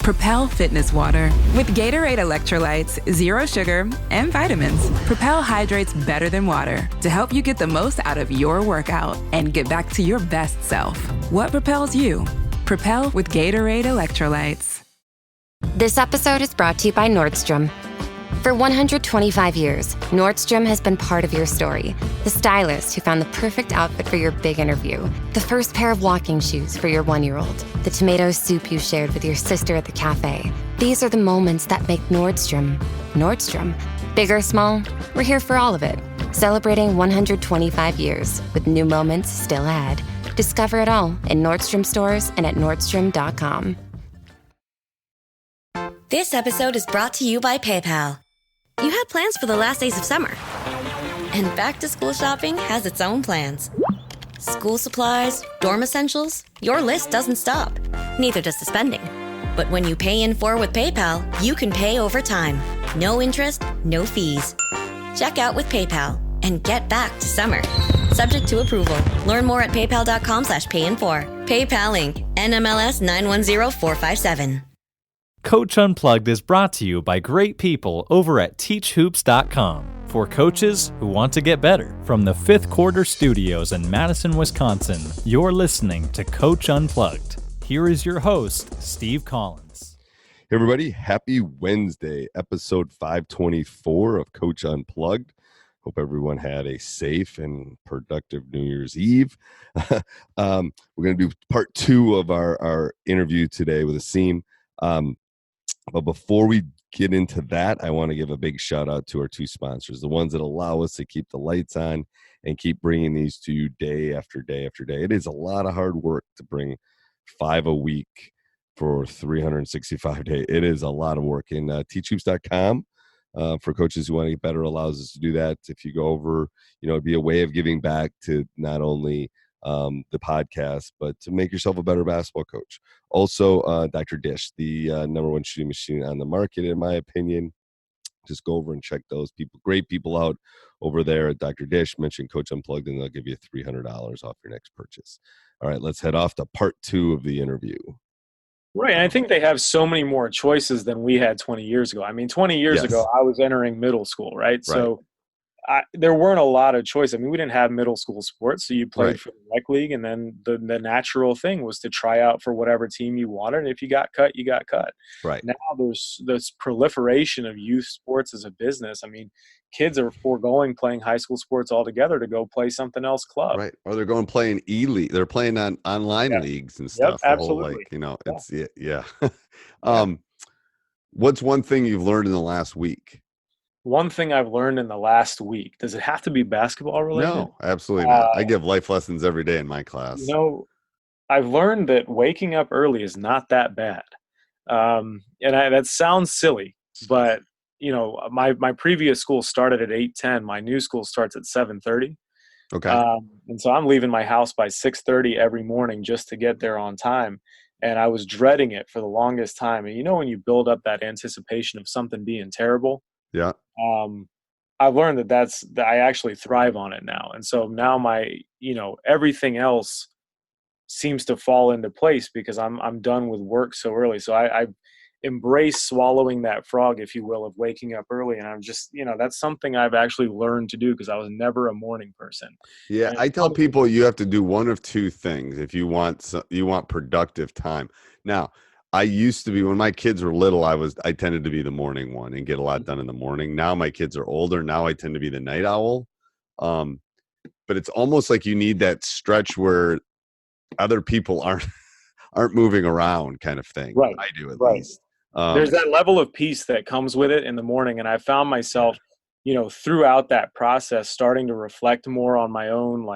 Propel Fitness Water. With Gatorade electrolytes, zero sugar, and vitamins, Propel hydrates better than water to help you get the most out of your workout and get back to your best self. What propels you? Propel with Gatorade electrolytes. This episode is brought to you by Nordstrom. For 125 years, Nordstrom has been part of your story. The stylist who found the perfect outfit for your big interview. The first pair of walking shoes for your 1-year-old. The tomato soup you shared with your sister at the cafe. These are the moments that make Nordstrom, Nordstrom. Big or small, we're here for all of it. Celebrating 125 years with new moments still ahead. Discover it all in Nordstrom stores and at Nordstrom.com. This episode is brought to you by PayPal. You had plans for the last days of summer. And back-to-school shopping has its own plans. School supplies, dorm essentials, your list doesn't stop. Neither does the spending. But when you pay in full with PayPal, you can pay over time. No interest, no fees. Check out with PayPal and get back to summer. Subject to approval. Learn more at paypal.com/payinfor. PayPal Inc. NMLS 910457. Coach Unplugged is brought to you by great people over at teachhoops.com for coaches who want to get better. From the Fifth Quarter Studios in Madison, Wisconsin, you're listening to Coach Unplugged. Here is your host, Steve Collins. Hey everybody, happy Wednesday, episode 524 of Coach Unplugged. Hope everyone had a safe and productive New Year's Eve. We're going to do part 2 of our interview today with Aseem. But before we get into that, I want to give a big shout out to our 2 sponsors, the ones that allow us to keep the lights on and keep bringing these to you day after day after day. It is a lot of hard work to bring 5 a week for 365 days. It is a lot of work. And teachhoops.com for coaches who want to get better allows us to do that. If you go over, it'd be a way of giving back to not only the podcast, but to make yourself a better basketball coach. Also, Dr. Dish, the number 1 shooting machine on the market, in my opinion. Just go over and check those people, great people out over there at Dr. Dish. Mention Coach Unplugged, and they'll give you $300 off your next purchase. All right, let's head off to part 2 of the interview. Right, and I think they have so many more choices than we had 20 years ago. I mean, 20 years ago, I was entering middle school, right? So there weren't a lot of choice. I mean, we didn't have middle school sports, so you played for the rec league, and then the natural thing was to try out for whatever team you wanted, and if you got cut, you got cut. Right. Now there's this proliferation of youth sports as a business. I mean, kids are foregoing playing high school sports altogether to go play something else club. Right. Or they're going playing e-league. They're playing on online leagues and stuff. Yep, absolutely. What's one thing you've learned in the last week? One thing I've learned in the last week. Does it have to be basketball related? No, absolutely not. I give life lessons every day in my class. I've learned that waking up early is not that bad. That sounds silly, but my previous school started at 8:10. My new school starts at 7:30. Okay. And so I'm leaving my house by 6:30 every morning just to get there on time. And I was dreading it for the longest time. And when you build up that anticipation of something being terrible. Yeah. I've learned that I actually thrive on it now. And so now my, everything else seems to fall into place because I'm done with work so early. So I embrace swallowing that frog, if you will, of waking up early. And I'm just, that's something I've actually learned to do because I was never a morning person. Yeah. I tell people you have to do one of 2 things if you want productive time. Now, I used to be, when my kids were little, I tended to be the morning one and get a lot done in the morning. Now my kids are older. Now I tend to be the night owl. But it's almost like you need that stretch where other people aren't moving around kind of thing. Right. I do at least. There's that level of peace that comes with it in the morning. And I found myself, throughout that process, starting to reflect more on my own,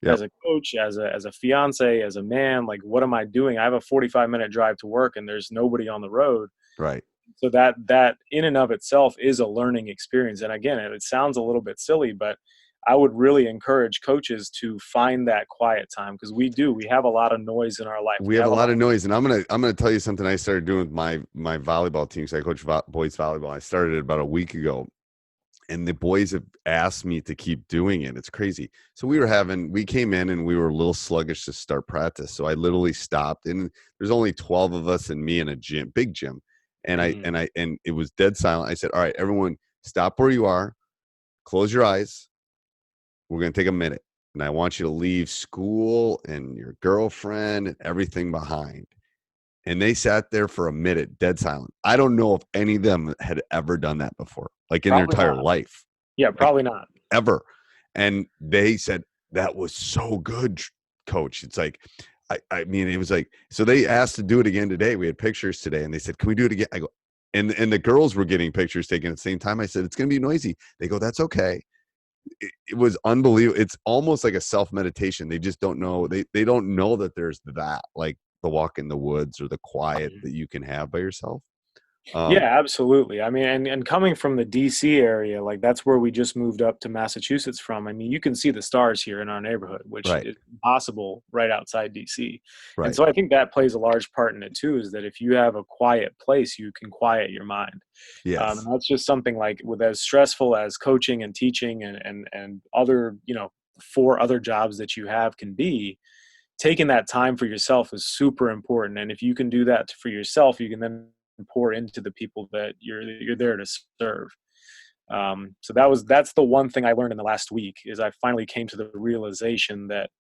as a coach, as a fiance, as a man, what am I doing? I have a 45-minute drive to work and there's nobody on the road. Right. So that in and of itself is a learning experience. And again, it sounds a little bit silly, but I would really encourage coaches to find that quiet time because we have a lot of noise in our life. We have a lot of noise. And I'm going to tell you something I started doing with my volleyball team. So I coach boys volleyball. I started it about a week ago. and the boys have asked me to keep doing it. It's crazy. So we came in and we were a little sluggish to start practice. So I literally stopped, and there's only 12 of us and me in a big gym. And and it was dead silent. I said, all right, everyone stop where you are, close your eyes. We're going to take a minute, and I want you to leave school and your girlfriend and everything behind. And they sat there for a minute, dead silent. I don't know if any of them had ever done that before, like in their entire life. Yeah, probably not. Ever. And they said, that was so good, coach. It's like, I mean, it was like, so they asked to do it again today. We had pictures today, and they said, can we do it again? I go, and the girls were getting pictures taken at the same time. I said, it's going to be noisy. They go, that's okay. It was unbelievable. It's almost like a self-meditation. They just don't know. They don't know that there's that, like the walk in the woods or the quiet that you can have by yourself. Yeah, absolutely. I mean, and coming from the DC area, like that's where we just moved up to Massachusetts from. I mean, you can see the stars here in our neighborhood, which is impossible right outside DC. Right. And so I think that plays a large part in it too, is that if you have a quiet place, you can quiet your mind. Yes. And that's just something like with as stressful as coaching and teaching and other, 4 other jobs that you have can be. Taking that time for yourself is super important. And if you can do that for yourself, you can then pour into the people that you're there to serve. So that's the one thing I learned in the last week is I finally came to the realization that,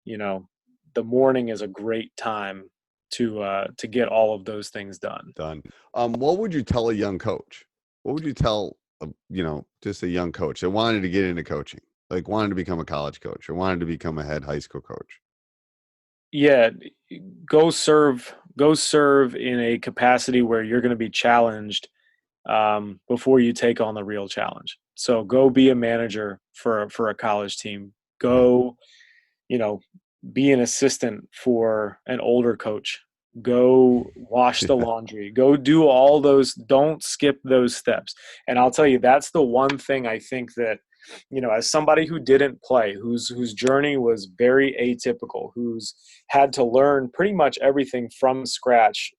the morning is a great time to get all of those things done. What would you tell a young coach? What would you tell, just a young coach that wanted to get into coaching, like wanted to become a college coach or wanted to become a head high school coach? Yeah, go serve in a capacity where you're going to be challenged before you take on the real challenge. So go be a manager for a college team. Go, be an assistant for an older coach. Go wash the laundry. Go do all those. Don't skip those steps. And I'll tell you, that's the one thing I think that, as somebody who didn't play, whose journey was very atypical, who's had to learn pretty much everything from scratch,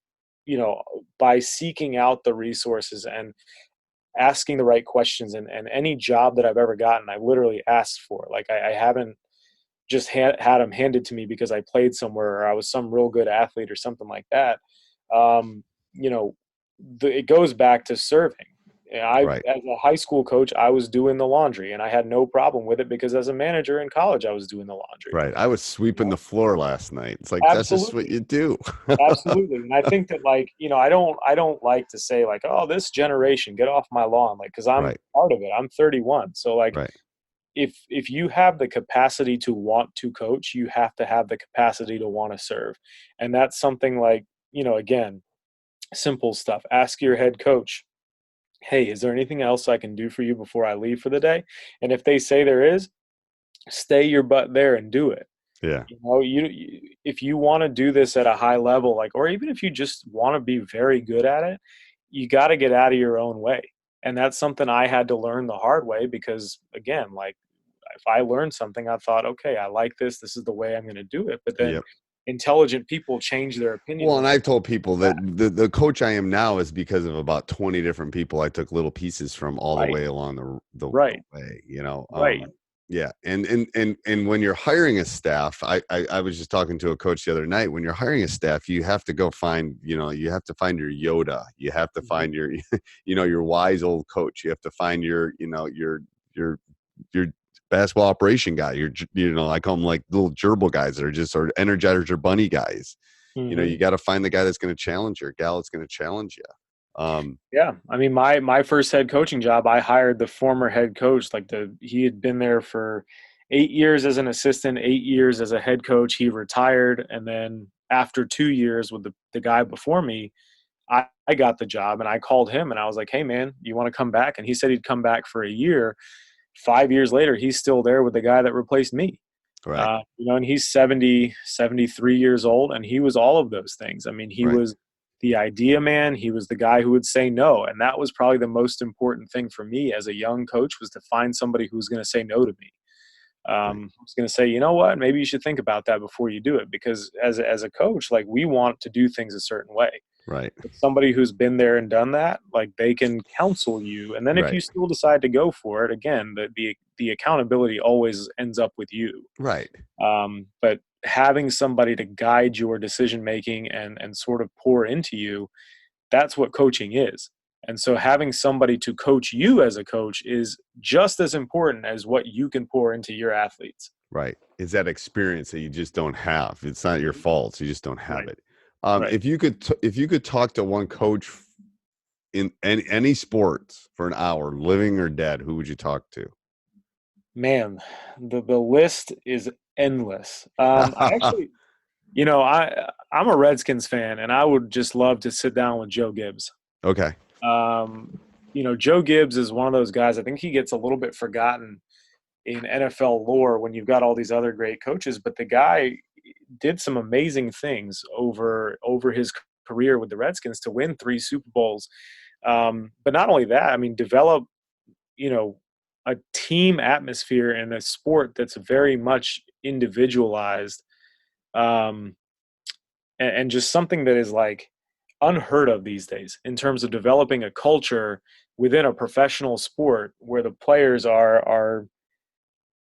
by seeking out the resources and asking the right questions, and any job that I've ever gotten, I literally asked for. Like I haven't just had them handed to me because I played somewhere or I was some real good athlete or something like that. It goes back to serving. As a high school coach, I was doing the laundry, and I had no problem with it because as a manager in college, I was doing the laundry. Right. I was sweeping the floor last night. It's like, that's just what you do. Absolutely. And I think that I don't like to say like, oh, this generation, get off my lawn. Like, cause I'm part of it. I'm 31. So if you have the capacity to want to coach, you have to have the capacity to want to serve. And that's something like, again, simple stuff. Ask your head coach, hey, is there anything else I can do for you before I leave for the day? And if they say there is, stay your butt there and do it. Yeah. If you want to do this at a high level, or even if you just want to be very good at it, you got to get out of your own way. And that's something I had to learn the hard way because, again, if I learned something, I thought, okay, I like this. This is the way I'm going to do it. But then intelligent people change their opinion. Well, and I've told people that the coach I am now is because of about 20 different people I took little pieces from all the way along the way, Yeah. And when you're hiring a staff, I was just talking to a coach the other night. When you're hiring a staff, you have to go find, you have to find your Yoda. You have to find your, your wise old coach. You have to find your basketball operation guy. I call them like little gerbil guys that are just sort of energizers or bunny guys. Mm-hmm. You got to find the guy that's going to challenge you, or gal that's going to challenge you. Yeah. I mean, my first head coaching job, I hired the former head coach. He had been there for 8 years as an assistant, 8 years as a head coach. He retired. And then after 2 years with the guy before me, I got the job, and I called him and I was like, hey man, you want to come back? And he said he'd come back for a year. 5 years later, he's still there with the guy that replaced me. Right. And he's 70, 73 years old, and he was all of those things. I mean, he was the idea man. He was the guy who would say no. And that was probably the most important thing for me as a young coach, was to find somebody who's going to say no to me. Who's going to say, you know what, maybe you should think about that before you do it. Because as a coach, we want to do things a certain way. Right. Somebody who's been there and done that, like they can counsel you. And then if Right. you still decide to go for it, again, the accountability always ends up with you. Right. But having somebody to guide your decision making and sort of pour into you, that's what coaching is. And so having somebody to coach you as a coach is just as important as what you can pour into your athletes. Right. It's that experience that you just don't have. It's not your fault. So you just don't have Right. it. Right. If you could talk to one coach in any sports for an hour, living or dead, who would you talk to? Man, the list is endless. I actually, I'm a Redskins fan, and I would just love to sit down with Joe Gibbs. Okay. Joe Gibbs is one of those guys. I think he gets a little bit forgotten in NFL lore when you've got all these other great coaches, but the guy did some amazing things over his career with the Redskins to win 3 Super Bowls. But not only that, I mean, develop, a team atmosphere in a sport that's very much individualized, and just something that is like unheard of these days in terms of developing a culture within a professional sport where the players are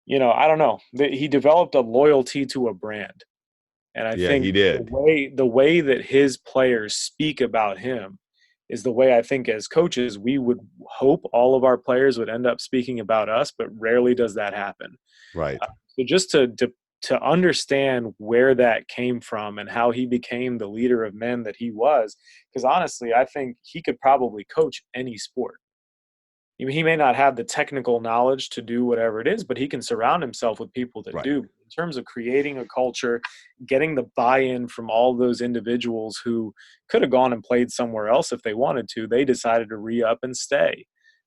I don't know. He developed a loyalty to a brand. And I think he did. the way that his players speak about him is the way I think as coaches we would hope all of our players would end up speaking about us, but rarely does that happen. Right. So just to understand where that came from and how he became the leader of men that he was, because honestly, I think he could probably coach any sport. He may not have the technical knowledge to do whatever it is, but he can surround himself with people that Right. do. In terms of creating a culture, getting the buy-in from all those individuals who could have gone and played somewhere else if they wanted to, they decided to re-up and stay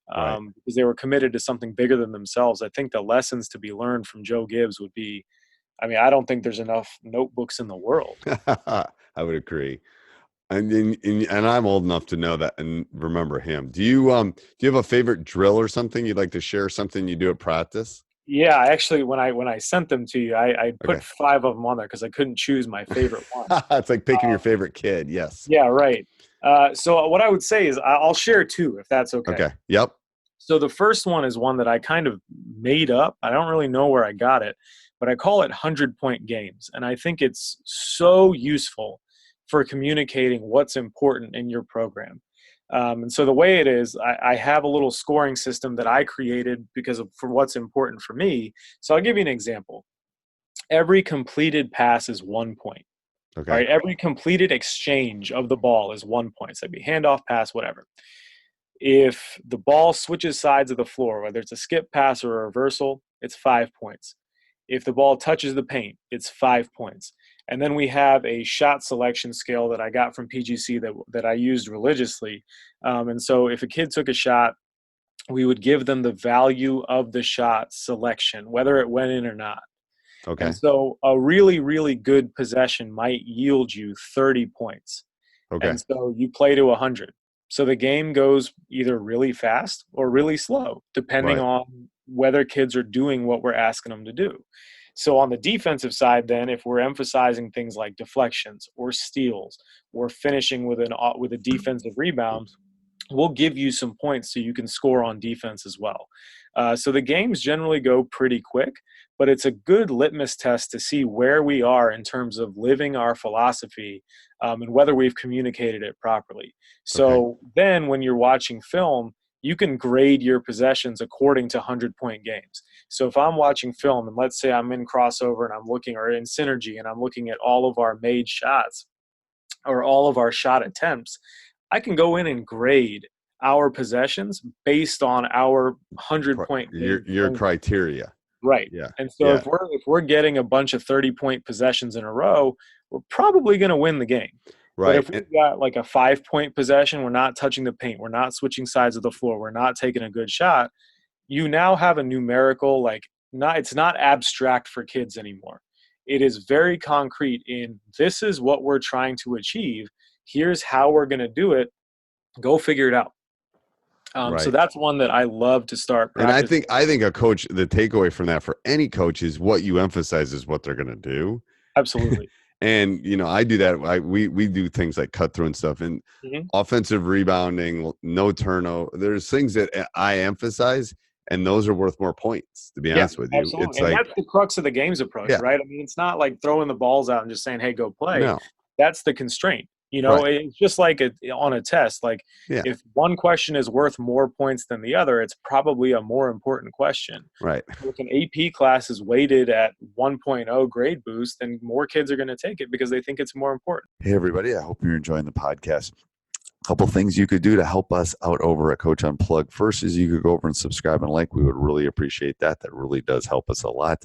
Right. because they were committed to something bigger than themselves. I think the lessons to be learned from Joe Gibbs would be, I don't think there's enough notebooks in the world. I would agree. And I'm old enough to know that and remember him. Do you have a favorite drill or something you'd like to share? Something you do at practice? Yeah, actually, when I sent them to you, I put Okay. 5 of them on there because I couldn't choose my favorite one. It's like picking your favorite kid. Yes. Yeah, right. So what I would say is I'll share 2 if that's okay. Okay. Yep. So the first one is one that I kind of made up. I don't really know where I got it, but I call it 100-point games. And I think it's so useful for communicating what's important in your program. And so the way it is, I have a little scoring system that I created for what's important for me. So I'll give you an example. Every completed pass is 1 point. Okay. Right? Every completed exchange of the ball is 1 point. So it'd be handoff, pass, whatever. If the ball switches sides of the floor, whether it's a skip pass or a reversal, it's 5 points. If the ball touches the paint, it's 5 points. And then we have a shot selection scale that I got from PGC that I used religiously. And so if a kid took a shot, we would give them the value of the shot selection, whether it went in or not. Okay. And so a really, really good possession might yield you 30 points. Okay. And so you play to 100. So the game goes either really fast or really slow, depending Right. on whether kids are doing what we're asking them to do. So on the defensive side, then, if we're emphasizing things like deflections or steals or finishing with a defensive rebound, we'll give you some points so you can score on defense as well. So the games generally go pretty quick, but it's a good litmus test to see where we are in terms of living our philosophy and whether we've communicated it properly. So then when you're watching film, you can grade your possessions according to 100-point games. So if I'm watching film and let's say I'm in crossover and I'm looking, or in synergy, and I'm looking at all of our made shots or all of our shot attempts, I can go in and grade our possessions based on our 100-point your criteria. Right. Yeah. And so if we're getting a bunch of 30-point possessions in a row, we're probably going to win the game. Right. But if we've got like a 5-point possession, we're not touching the paint, we're not switching sides of the floor, we're not taking a good shot, you now have a numerical, it's not abstract for kids anymore. It is very concrete in this is what we're trying to achieve. Here's how we're going to do it. Go figure it out. Right. So that's one that I love to start practicing. And I think a coach, the takeaway from that for any coach is what you emphasize is what they're going to do. Absolutely. And, I do that. We do things like cut through and stuff, and offensive rebounding, no turnover. There's things that I emphasize, and those are worth more points, to be honest with you. Absolutely. It's and like, that's the crux of the game's approach, right? I mean, it's not like throwing the balls out and just saying, hey, go play. no, That's the constraint. Right. It's just like on a test. Like if one question is worth more points than the other, it's probably a more important question. Right. If an AP class is weighted at 1.0 grade boost, then more kids are going to take it because they think it's more important. Hey, everybody. I hope you're enjoying the podcast. A couple things you could do to help us out over at Coach Unplugged. First is you could go over and subscribe and like. We would really appreciate that. That really does help us a lot.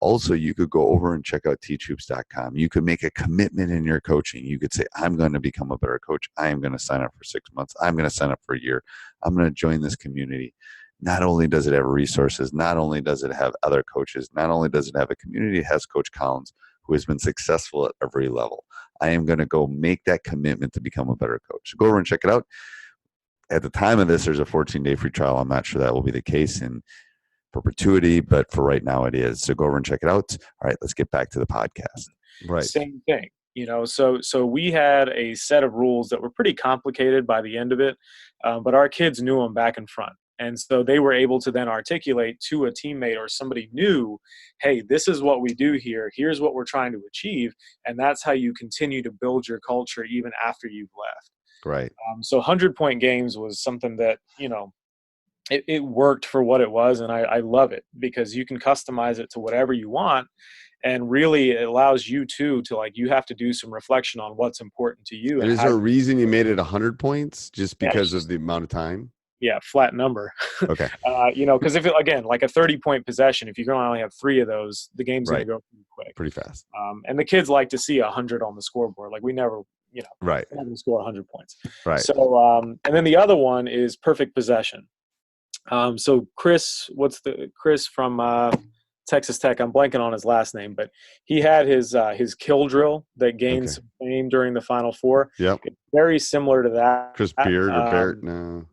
Also, you could go over and check out teachhoops.com. You could make a commitment in your coaching. You could say, I'm going to become a better coach. I am going to sign up for 6 months. I'm going to sign up for a year. I'm going to join this community. Not only does it have resources, not only does it have other coaches, not only does it have a community, it has Coach Collins, who has been successful at every level. I am going to go make that commitment to become a better coach. So go over and check it out. At the time of this, there's a 14-day free trial. I'm not sure that will be the case in perpetuity, but for right now it is. So go over and check it out. All right, let's get back to the podcast. Right. Same thing. So we had a set of rules that were pretty complicated by the end of it, but our kids knew them back and front. And so they were able to then articulate to a teammate or somebody new, hey, this is what we do here. Here's what we're trying to achieve. And that's how you continue to build your culture even after you've left. Right. So 100-point games was something that, it worked for what it was. And I love it because you can customize it to whatever you want. And really it allows you to you have to do some reflection on what's important to you. And is there a reason you made it 100 points just because of the amount of time? Yeah, flat number. Okay. Because if again, like a 30-point possession, if you're going to only have 3 of those, the game's going to go pretty quick. Pretty fast. And the kids like to see 100 on the scoreboard. Like we never, right. we're not going to score 100 points. Right. So, and then the other one is perfect possession. So Chris from Texas Tech, I'm blanking on his last name, but he had his kill drill that gained some fame during the Final Four. Yep. It's very similar to that. Chris Beard or Barrett? No.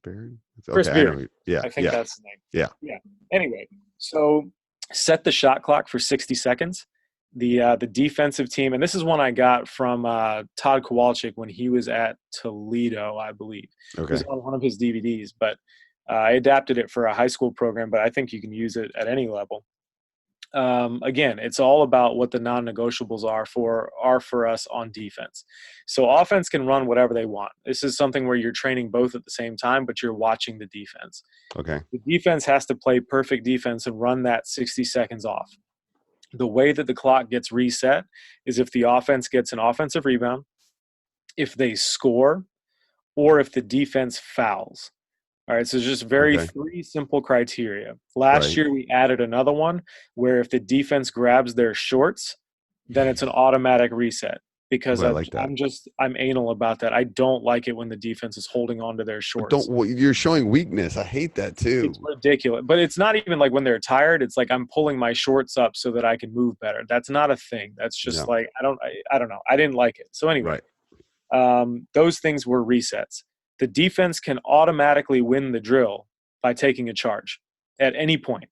Beard? Chris Beard. I think that's his name. Yeah. Anyway, so set the shot clock for 60 seconds. The defensive team, and this is one I got from Todd Kowalczyk when he was at Toledo, I believe. Okay. It was on one of his DVDs, but I adapted it for a high school program, but I think you can use it at any level. Again, it's all about what the non-negotiables are for us on defense. So offense can run whatever they want. This is something where you're training both at the same time, but you're watching the defense. Okay. The defense has to play perfect defense and run that 60 seconds off. The way that the clock gets reset is if the offense gets an offensive rebound, if they score, or if the defense fouls. All right, so it's just 3 simple criteria. Last year we added another one where if the defense grabs their shorts, then it's an automatic reset because I'm anal about that. I don't like it when the defense is holding on to their shorts. You're showing weakness. I hate that too. It's ridiculous. But it's not even like when they're tired. It's like I'm pulling my shorts up so that I can move better. That's not a thing. That's just I don't know. I didn't like it. So anyway, those things were resets. The defense can automatically win the drill by taking a charge at any point.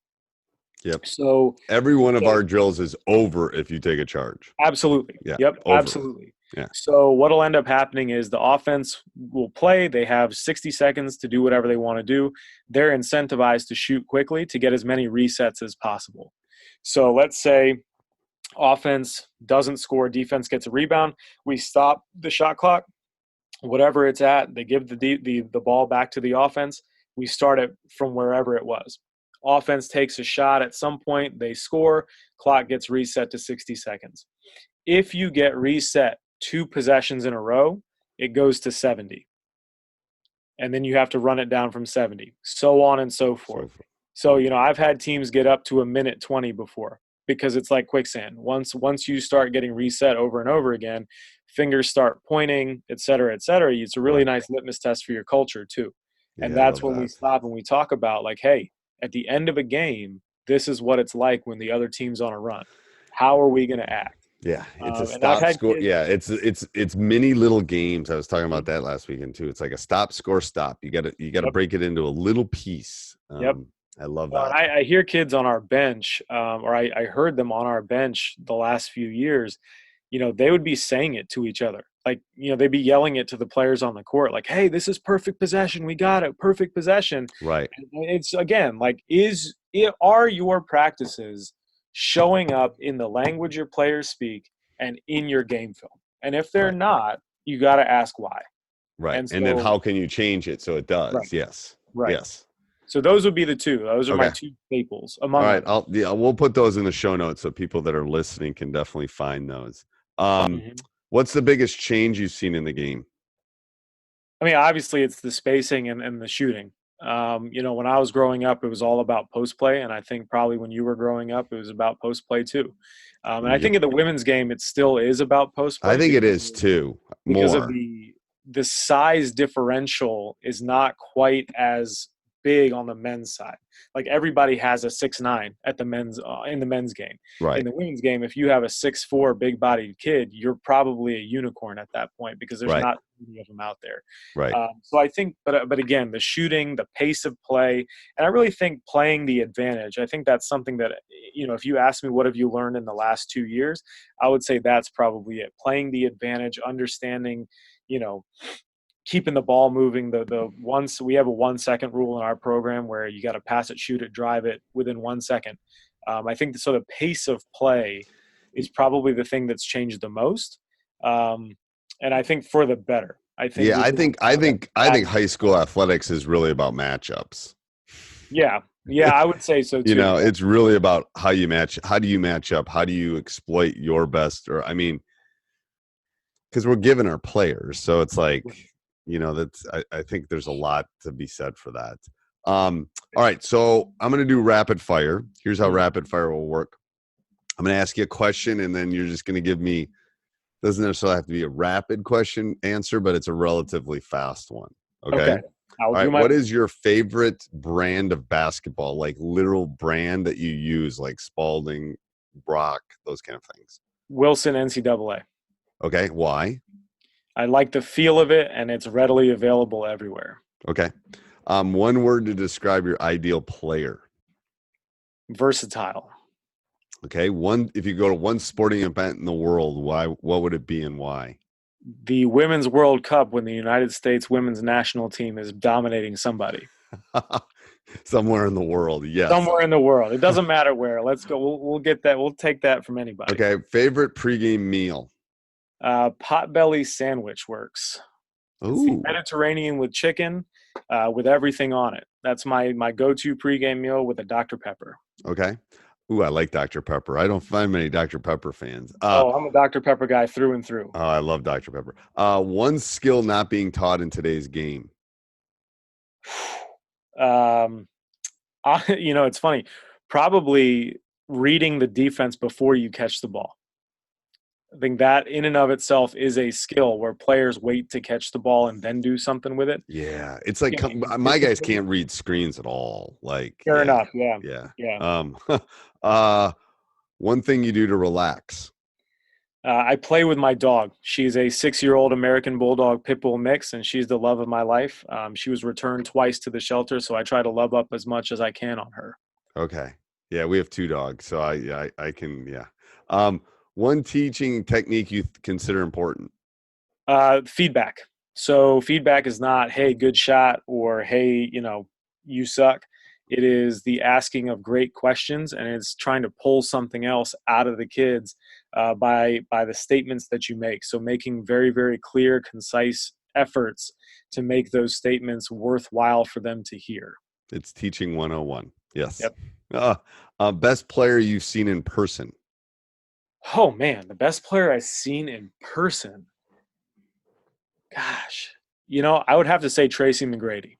Yep. So every one of our drills is over if you take a charge. Absolutely. Yeah. Yep. Over. Absolutely. Yeah. So what'll end up happening is the offense will play. They have 60 seconds to do whatever they want to do. They're incentivized to shoot quickly to get as many resets as possible. So let's say offense doesn't score, defense gets a rebound. We stop the shot clock. Whatever it's at, they give the ball back to the offense. We start it from wherever it was. Offense takes a shot at some point. They score. Clock gets reset to 60 seconds. If you get reset 2 possessions in a row, it goes to 70. And then you have to run it down from 70, so on and so forth. So, I've had teams get up to 1:20 before because it's like quicksand. Once you start getting reset over and over again, fingers start pointing, et cetera, et cetera. It's a really nice litmus test for your culture too. And that's when we stop and we talk about like, hey, at the end of a game, this is what it's like when the other team's on a run. How are we going to act? Yeah, it's a stop score. Yeah, it's many little games. I was talking about that last weekend too. It's like a stop, score, stop. You got to break it into a little piece. Yep. I love that. I hear kids on our bench, or I heard them on our bench the last few years. they would be saying it to each other. Like, they'd be yelling it to the players on the court, like, hey, this is perfect possession. We got it. Perfect possession. Right. And it's, again, like, are your practices showing up in the language your players speak and in your game film? And if they're not, you got to ask why. Right. And And then so- how can you change it so it does? Right. Yes. Right. Yes. So those would be the two. Those are my Okay. two staples among All right. others. We'll put those in the show notes so people that are listening can definitely find those. Mhm. What's the biggest change you've seen in the game? I mean, obviously, it's the spacing and the shooting. When I was growing up, it was all about post play, and I think probably when you were growing up, it was about post play too. And I think in the women's game, it still is about post play. I think it is too. Because More. of the size differential is not quite as big on the men's side. Like, everybody has a 6'9" at the men's in the men's game. Right. In the women's game, if you have a 6'4" big-bodied kid, you're probably a unicorn at that point because there's not many of them out there. Right. So I think, but again, the shooting, the pace of play, and I really think playing the advantage. I think that's something that, if you ask me what have you learned in the last 2 years, I would say that's probably it. Playing the advantage, understanding, keeping the ball moving. We have a 1 second rule in our program where you got to pass it, shoot it, drive it within 1 second. I think so. The pace of play is probably the thing that's changed the most, and I think for the better. I think high school athletics is really about matchups. Yeah, I would say so too. It's really about how do you match up? How do you exploit your best? Or because we're given our players, so it's like. I think there's a lot to be said for that. All right, so I'm going to do rapid fire. Here's how rapid fire will work. I'm going to ask you a question, and then you're just going to give me, doesn't necessarily have to be a rapid question answer, but it's a relatively fast one. Okay. All right. What is your favorite brand of basketball, like literal brand that you use, like Spalding, Brock, those kind of things? Wilson NCAA. Okay. Why? I like the feel of it, and it's readily available everywhere. Okay. One word to describe your ideal player. Versatile. Okay. If you go to one sporting event in the world, what would it be and why? The Women's World Cup, when the United States women's national team is dominating somebody. Somewhere in the world, yes. Somewhere in the world. It doesn't matter where. Let's go. We'll get that. We'll take that from anybody. Okay. Favorite pregame meal? Potbelly sandwich works. It's the Mediterranean with chicken, with everything on it. That's my go-to pregame meal with a Dr. Pepper. Okay. Ooh, I like Dr. Pepper. I don't find many Dr. Pepper fans. I'm a Dr. Pepper guy through and through. Oh, I love Dr. Pepper. One skill not being taught in today's game. It's funny. Probably reading the defense before you catch the ball. I think that in and of itself is a skill where players wait to catch the ball and then do something with it. Yeah. It's like my guys can't read screens at all. Like, fair enough. Yeah. One thing you do to relax. I play with my dog. She's a 6-year-old American Bulldog Pit Bull mix, and she's the love of my life. She was returned twice to the shelter, so I try to love up as much as I can on her. Okay. Yeah, we have 2 dogs, so I can, yeah. One teaching technique you consider important? Feedback. So feedback is not, hey, good shot, or hey, you suck. It is the asking of great questions, and it's trying to pull something else out of the kids by the statements that you make. So making very, very clear, concise efforts to make those statements worthwhile for them to hear. It's teaching 101. Yes. Yep. Best player you've seen in person? Oh, man, the best player I've seen in person. Gosh, I would have to say Tracy McGrady.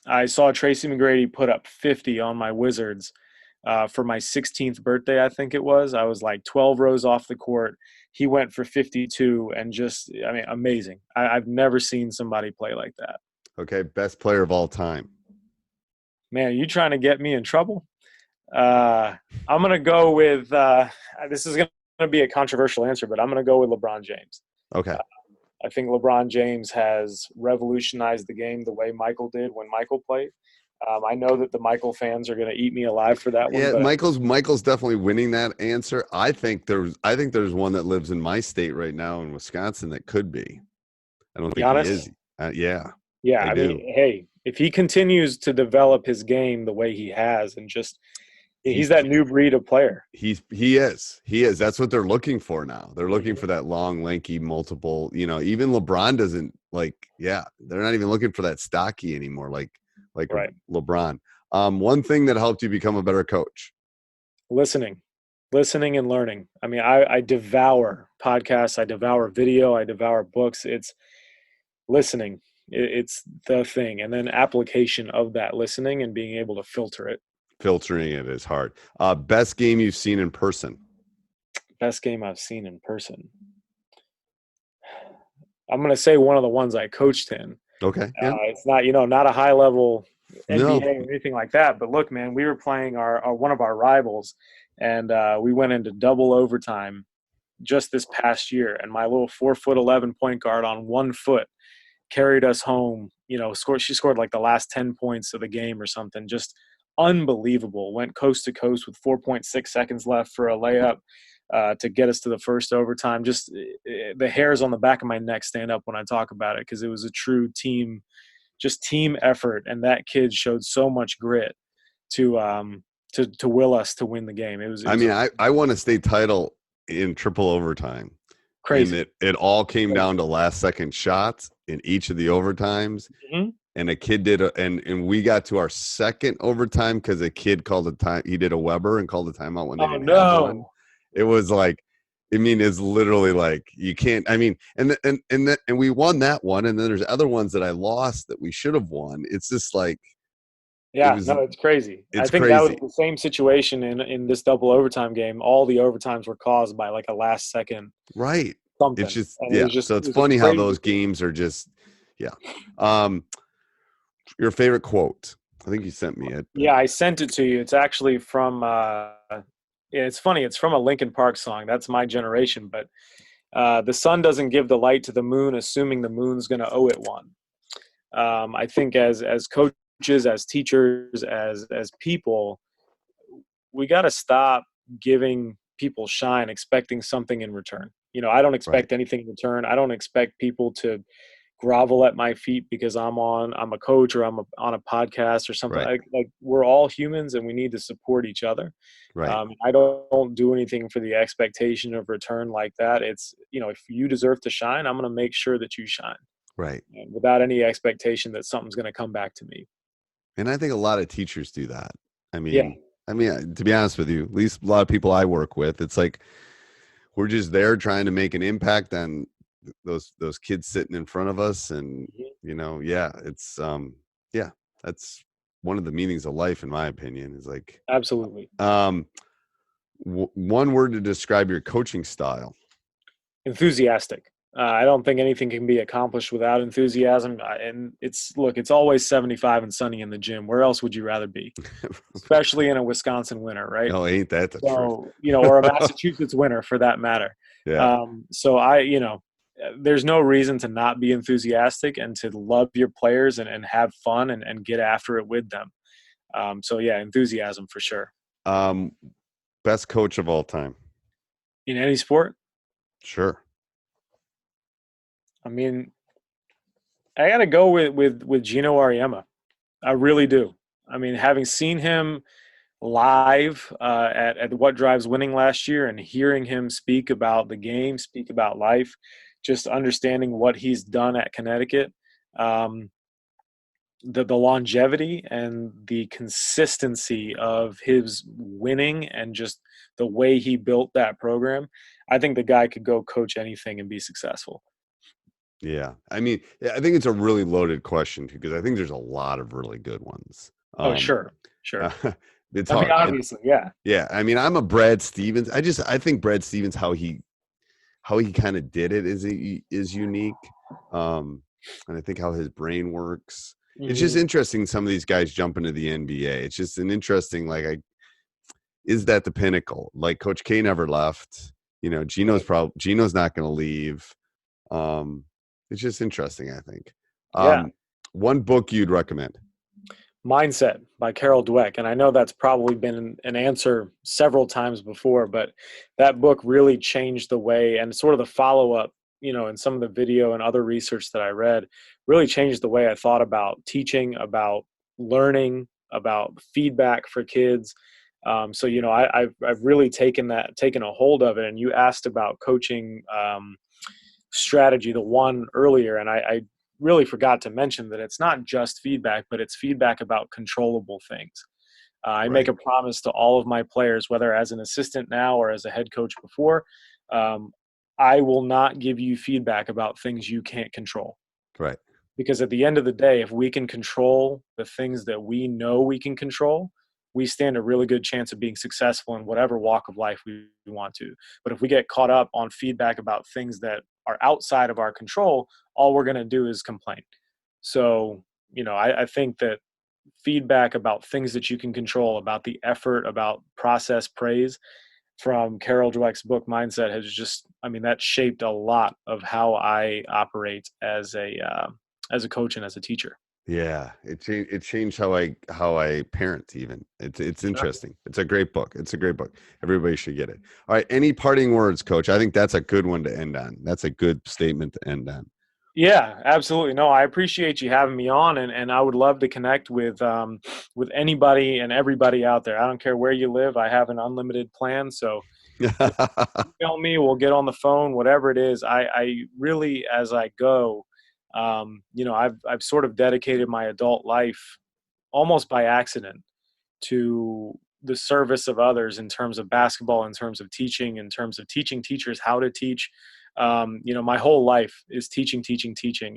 I saw Tracy McGrady put up 50 on my Wizards for my 16th birthday, I think it was. I was like 12 rows off the court. He went for 52 and amazing. I've never seen somebody play like that. Okay, best player of all time. Man, are you trying to get me in trouble? I'm going to go with this is going to be a controversial answer, but I'm going to go with LeBron James. Okay. I think LeBron James has revolutionized the game the way Michael did when Michael played. I know that the Michael fans are going to eat me alive for that one. Yeah, But Michael's definitely winning that answer. I think there's one that lives in my state right now in Wisconsin that could be. I don't think he Giannis, is. Yeah, yeah, I I mean, do. hey, if he continues to develop his game the way he has, and just he's He's that new breed of player. he is. That's what they're looking for now. They're looking for that long, lanky, multiple. Even LeBron doesn't like. Yeah, they're not even looking for that stocky anymore. Like Right. LeBron. One thing that helped you become a better coach. Listening and learning. I mean, I devour podcasts, I devour video, I devour books. It's listening. It's the thing. And then application of that listening and being able to filter it. Filtering it is hard. Best game you've seen in person. Best game I've seen in person. I'm going to say one of the ones I coached in. Okay. Yeah. It's not, not a high level No. NBA or anything like that. But look, man, we were playing our one of our rivals, and we went into double overtime just this past year. And my little 4'11" point guard on 1 foot carried us home. She scored like the last 10 points of the game or something. Just unbelievable. Went coast to coast with 4.6 seconds left for a layup to get us to the first overtime. Just the hairs on the back of my neck stand up when I talk about it, because it was a true team effort, and that kid showed so much grit to will us to win the game. It was I won a state title in triple overtime. crazy. And it all came down to last second shots in each of the overtimes. Mm-hmm. And a kid did and we got to our second overtime because a kid called a time. He did a Weber and called a timeout when they didn't have one. It was like, it's literally like you can't. And we won that one, and then there's other ones that I lost that we should have won. It's just like, it's crazy. I think that was the same situation in this double overtime game. All the overtimes were caused by like a last second, right? Something. It's just So it's it funny how those games are just Your favorite quote? I think you sent me it. Yeah, I sent it to you. It's actually from. It's funny. It's from a Linkin Park song. That's my generation. But the sun doesn't give the light to the moon, assuming the moon's going to owe it one. I think as coaches, as teachers, as people, we got to stop giving people shine, expecting something in return. I don't expect anything in return. I don't expect people to grovel at my feet because I'm a coach or I'm on a podcast or something. Like we're all humans and we need to support each other. Right. I don't do anything for the expectation of return like that. It's, if you deserve to shine, I'm going to make sure that you shine. Right. And without any expectation that something's going to come back to me. And I think a lot of teachers do that. To be honest with you, at least a lot of people I work with, it's like we're just there trying to make an impact on those kids sitting in front of us. And it's that's one of the meanings of life, in my opinion, is like absolutely. One word to describe your coaching style. Enthusiastic. I don't think anything can be accomplished without enthusiasm. And it's always 75 and sunny in the gym. Where else would you rather be? Especially in a Wisconsin winter, right? No, ain't that the truth? Or a Massachusetts winter for that matter. Yeah. There's no reason to not be enthusiastic and to love your players and have fun and get after it with them. Enthusiasm for sure. Best coach of all time. In any sport? Sure. I got to go with Gino Auriemma. I really do. Having seen him live at What Drives Winning last year and hearing him speak about the game, speak about life, just understanding what he's done at Connecticut, the longevity and the consistency of his winning and just the way he built that program, I think the guy could go coach anything and be successful. Yeah. I think it's a really loaded question because I think there's a lot of really good ones. Sure. It's hard. Obviously, yeah. Yeah. I'm a Brad Stevens. I think Brad Stevens, how he kind of did it is unique. And I think how his brain works. Mm-hmm. It's just interesting. Some of these guys jump into the NBA. It's just an interesting, is that the pinnacle? Like Coach K never left, Gino's not going to leave. It's just interesting, I think. One book you'd recommend. Mindset by Carol Dweck. And I know that's probably been an answer several times before, but that book really changed the way, and sort of the follow-up, and some of the video and other research that I read really changed the way I thought about teaching, about learning, about feedback for kids. So, I've really taken a hold of it. And you asked about coaching strategy, the one earlier, and I really forgot to mention that it's not just feedback, but it's feedback about controllable things. I make a promise to all of my players, whether as an assistant now or as a head coach before, I will not give you feedback about things you can't control. Right. Because at the end of the day, if we can control the things that we know we can control, we stand a really good chance of being successful in whatever walk of life we want to. But if we get caught up on feedback about things that are outside of our control, all we're going to do is complain. So, I think that feedback about things that you can control, about the effort, about process praise from Carol Dweck's book Mindset has just, that shaped a lot of how I operate as a coach and as a teacher. Yeah, it changed how I parent even. It's interesting. It's a great book. Everybody should get it. All right, any parting words, Coach? I think that's a good one to end on. That's a good statement to end on. Yeah, absolutely. No, I appreciate you having me on, and I would love to connect with anybody and everybody out there. I don't care where you live. I have an unlimited plan, so email me. We'll get on the phone. Whatever it is, I really, as I go, I've sort of dedicated my adult life almost by accident to the service of others in terms of basketball, in terms of teaching, in terms of teaching teachers how to teach. My whole life is teaching.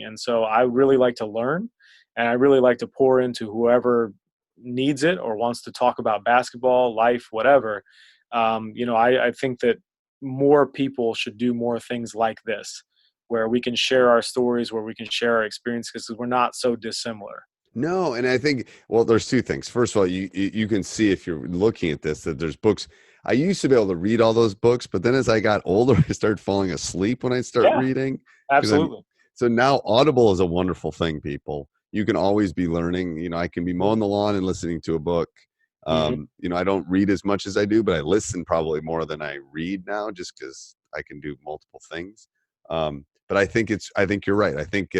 And so I really like to learn, and I really like to pour into whoever needs it or wants to talk about basketball, life, whatever. I think that more people should do more things like this, where we can share our stories, where we can share our experiences, because we're not so dissimilar. No, and I think, well, there's two things. First of all, you can see if you're looking at this that there's books. I used to be able to read all those books, but then as I got older, I started falling asleep when I start reading. Absolutely. So now Audible is a wonderful thing, people. You can always be learning. I can be mowing the lawn and listening to a book. I don't read as much as I do, but I listen probably more than I read now, just because I can do multiple things. But I think you're right. I think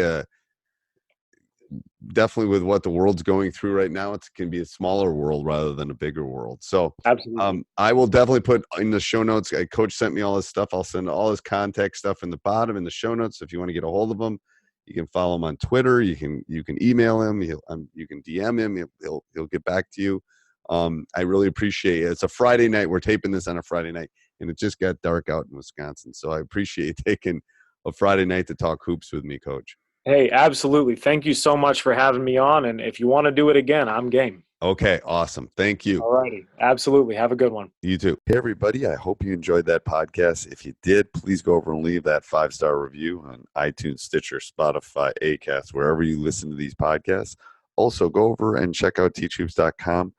definitely with what the world's going through right now, it can be a smaller world rather than a bigger world. So absolutely. I will definitely put in the show notes. Coach sent me all this stuff. I'll send all his contact stuff in the bottom in the show notes. If you want to get a hold of him, you can follow him on Twitter. You can email him. You can DM him. He'll get back to you. I really appreciate it. It's a Friday night. We're taping this on a Friday night, and it just got dark out in Wisconsin. So I appreciate taking a Friday night to talk hoops with me, Coach. Hey, absolutely. Thank you so much for having me on. And if you want to do it again, I'm game. Okay, awesome. Thank you. All righty. Absolutely. Have a good one. You too. Hey, everybody. I hope you enjoyed that podcast. If you did, please go over and leave that 5-star review on iTunes, Stitcher, Spotify, Acast, wherever you listen to these podcasts. Also, go over and check out teachhoops.com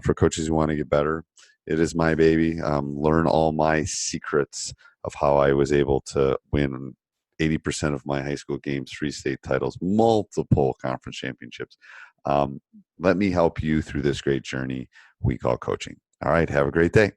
for coaches who want to get better. It is my baby. Learn all my secrets of how I was able to win 80% of my high school games, 3 state titles, multiple conference championships. Let me help you through this great journey we call coaching. All right. Have a great day.